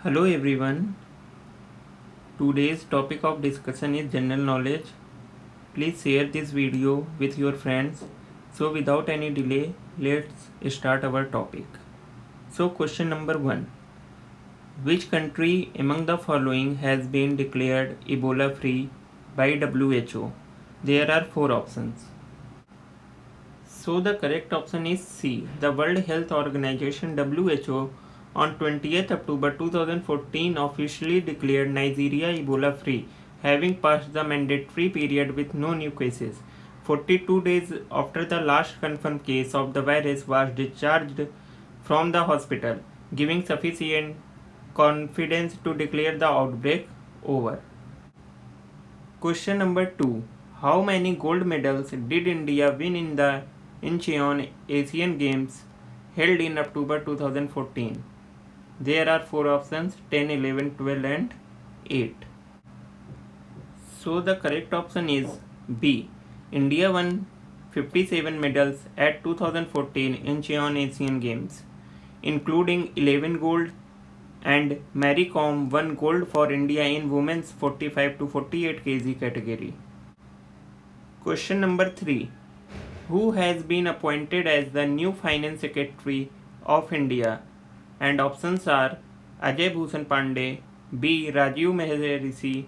Hello everyone. Today's topic of discussion is general knowledge. Please share this video with your friends. So without any delay, let's start our topic. So question number 1. Which country among the following has been declared Ebola free by WHO? There are 4 options. So the correct option is C. The World Health Organization WHO on 20th October 2014 officially declared Nigeria Ebola free, having passed the mandatory period with no new cases. 42 days after the last confirmed case of the virus was discharged from the hospital, giving sufficient confidence to declare the outbreak over. Question number 2. How many gold medals did India win in the Incheon Asian Games held in October 2014? There are 4 options: 10, 11, 12 and 8. So the correct option is B. India won 57 medals at 2014 Incheon Asian Games, including 11 gold, and Mary Kom won gold for India in women's 45 to 48 kg category. Question number 3. Who has been appointed as the new Finance Secretary of India? And options are Ajay Bhushan Pandey, B. Rajiv Mehrishi,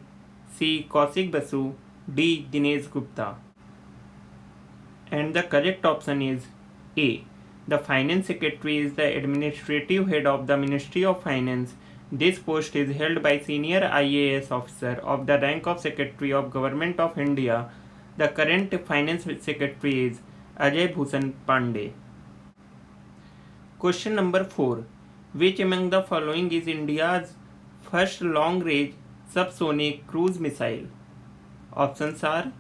C. Kaushik Basu, D. Dinesh Gupta. And the correct option is A. The Finance Secretary is the administrative head of the Ministry of Finance. This post is held by senior IAS officer of the rank of Secretary of Government of India. The current Finance Secretary is Ajay Bhushan Pandey. Question number 4. Which among the following is India's first long-range subsonic cruise missile? Options are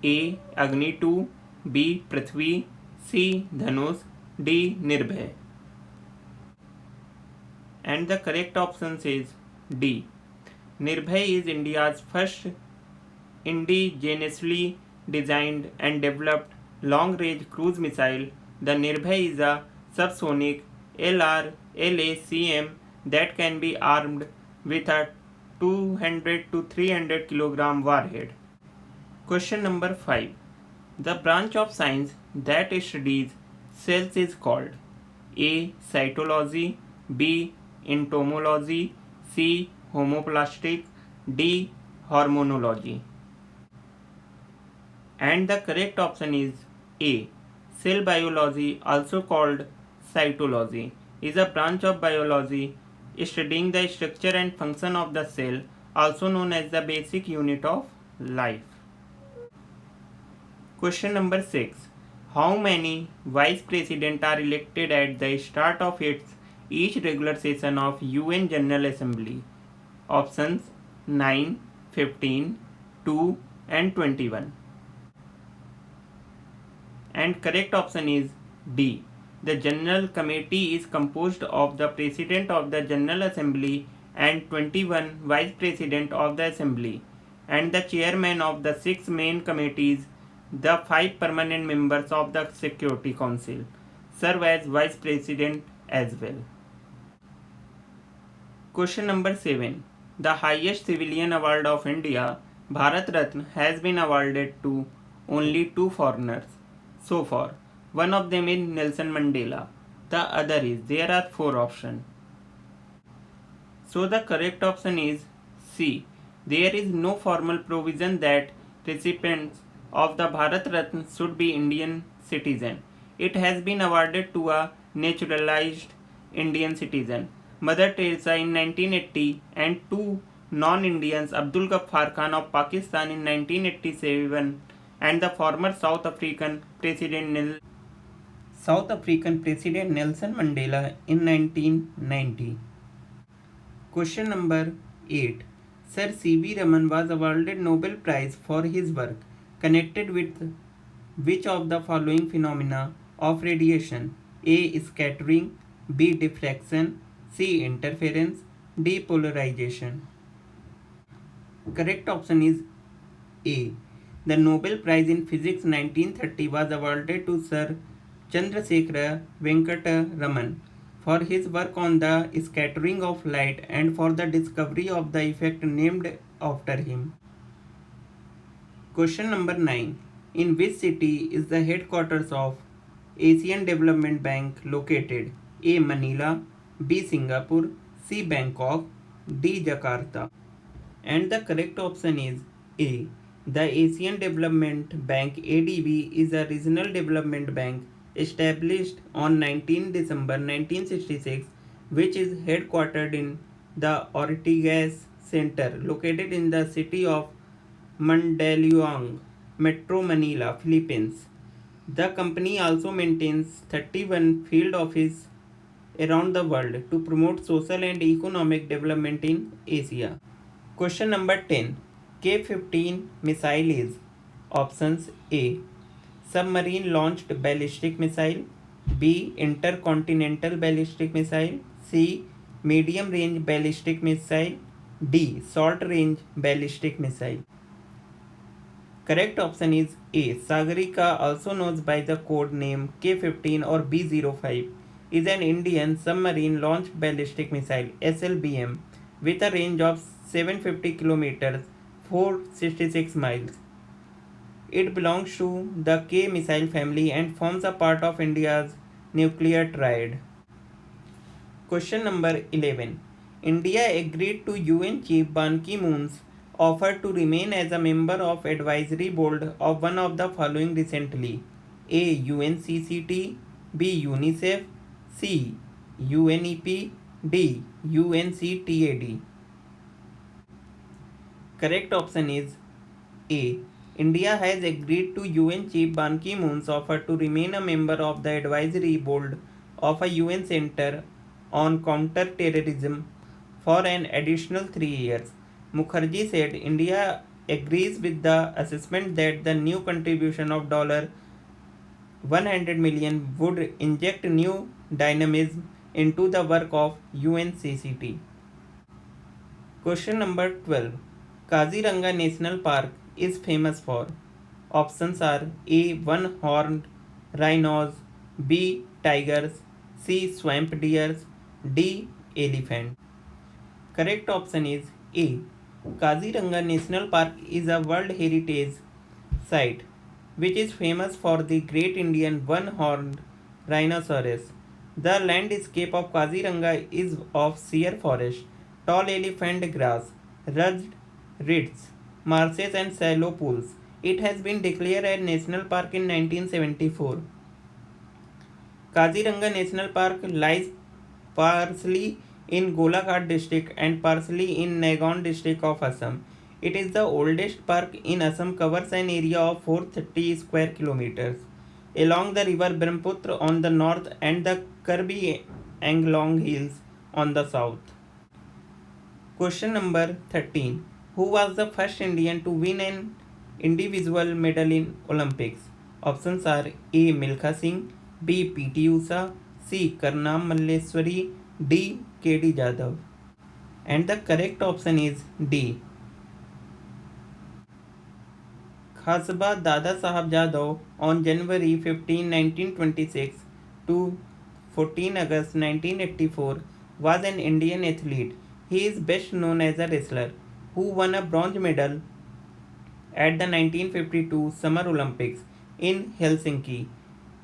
A. Agni 2, B. Prithvi, C. Dhanush, D. Nirbhay. And the correct option is D. Nirbhay is India's first indigenously designed and developed long-range cruise missile. The Nirbhay is a subsonic LRLACM that can be armed with a 200 to 300 kg warhead. Question number 5. The branch of science that studies cells is called A. Cytology, B. Entomology, C. Homoplastic, D. Hormonology. And the correct option is A. Cell biology, also called cytology, is a branch of biology studying the structure and function of the cell, also known as the basic unit of life. Question number 6. How many vice presidents are elected at the start of each regular session of UN General Assembly? Options 9, 15, 2 and 21. And correct option is D. The General Committee is composed of the President of the General Assembly and 21 Vice President of the Assembly, and the Chairman of the 6 main committees. The 5 permanent members of the Security Council serve as Vice President as well. Question number 7. The highest civilian award of India, Bharat Ratna, has been awarded to only 2 foreigners so far. One of them is Nelson Mandela. The other is, there are 4 options. So the correct option is C. There is no formal provision that recipients of the Bharat Ratna should be Indian citizen. It has been awarded to a naturalized Indian citizen, Mother Teresa in 1980, and 2 non-Indians, Abdul Ghaffar Khan of Pakistan in 1987 and the former South African President Nelson Mandela in 1990. Question number 8. Sir C.V. Raman was awarded Nobel Prize for his work connected with which of the following phenomena of radiation? A. Scattering, B. Diffraction, C. Interference, D. Polarization. Correct option is A. The Nobel Prize in Physics 1930 was awarded to Sir Chandrasekhara Venkata Raman for his work on the scattering of light and for the discovery of the effect named after him. Question number 9. In which city is the headquarters of Asian Development Bank located? A. Manila, B. Singapore, C. Bangkok, D. Jakarta. And the correct option is A. The Asian Development Bank ADB is a regional development bank established on 19 December 1966, which is headquartered in the Ortigas Center located in the city of Mandaluyong, Metro Manila, Philippines. The company also maintains 31 field offices around the world to promote social and economic development in Asia. Question number 10. K-15 missile is options A. Submarine launched ballistic missile, B. Intercontinental ballistic missile, C. Medium range ballistic missile, D. Short range ballistic missile. Correct option is A. Sagarika, also known by the code name K-15 or B-05, is an Indian submarine launched ballistic missile SLBM with a range of 750 kilometers, 466 miles. It belongs to the K missile family and forms a part of India's nuclear triad. Question number 11. India agreed to UN Chief Ban Ki-moon's offer to remain as a member of advisory board of one of the following recently: A. UNCCT, B. UNICEF, C. UNEP, D. UNCTAD. Correct option is A. India has agreed to UN Chief Ban Ki-moon's offer to remain a member of the advisory board of a UN Center on Counter-Terrorism for an additional 3 years. Mukherjee said India agrees with the assessment that the new contribution of $100 million would inject new dynamism into the work of UNCCT. Question number 12. Kaziranga National Park is famous for. Options are A. One-horned rhinos, B. Tigers, C. Swamp deers, D. Elephant. Correct option is A. Kaziranga National Park is a World Heritage Site which is famous for the Great Indian One-horned Rhinoceros. The landscape of Kaziranga is of sheer forest, tall elephant grass, rugged ridges, marshes and shallow pools. It has been declared a national park in 1974. Kaziranga National Park lies partially in Golaghat district and partially in Nagaon district of Assam. It is the oldest park in Assam, covers an area of 430 square kilometers along the river Brahmaputra on the north and the Karbi Anglong Hills on the south. Question number 13. Who was the first Indian to win an individual medal in Olympics? Options are A. Milkha Singh, B. P.T. Usha, C. Karnam Malleswari, D. K.D. Jadhav. And the correct option is D. Khasba Dada Sahab Jadhav on January 15, 1926 to 14 August 1984 was an Indian athlete. He is best known as a wrestler who won a bronze medal at the 1952 Summer Olympics in Helsinki.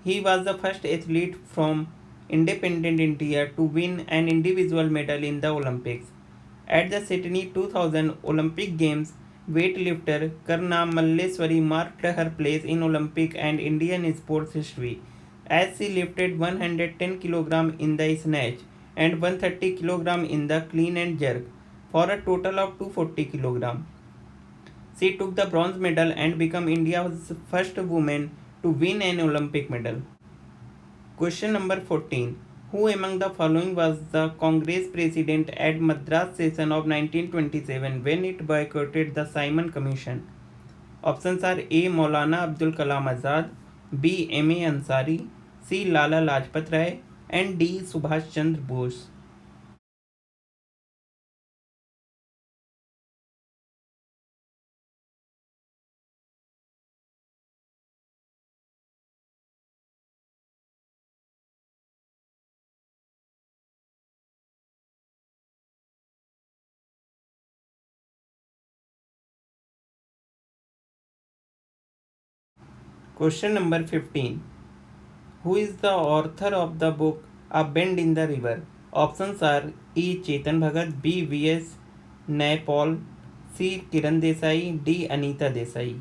He was the first athlete from independent India to win an individual medal in the Olympics. At the Sydney 2000 Olympic Games, weightlifter Karna Malleswari marked her place in Olympic and Indian sports history as she lifted 110 kg in the snatch and 130 kg in the clean and jerk for a total of 240 kg. She took the bronze medal and became India's first woman to win an Olympic medal. Question number 14. Who among the following was the Congress president at Madras session of 1927 when it boycotted the Simon Commission? Options are A. Maulana Abdul Kalam Azad, B. M. A. Ansari, C. Lala Lajpat Rai, and D. Subhash Chandra Bose. Question number 15. Who is the author of the book A Bend in the River? Options are E. Chetan Bhagat, B. V.S. Naipaul, C. Kiran Desai, D. Anita Desai.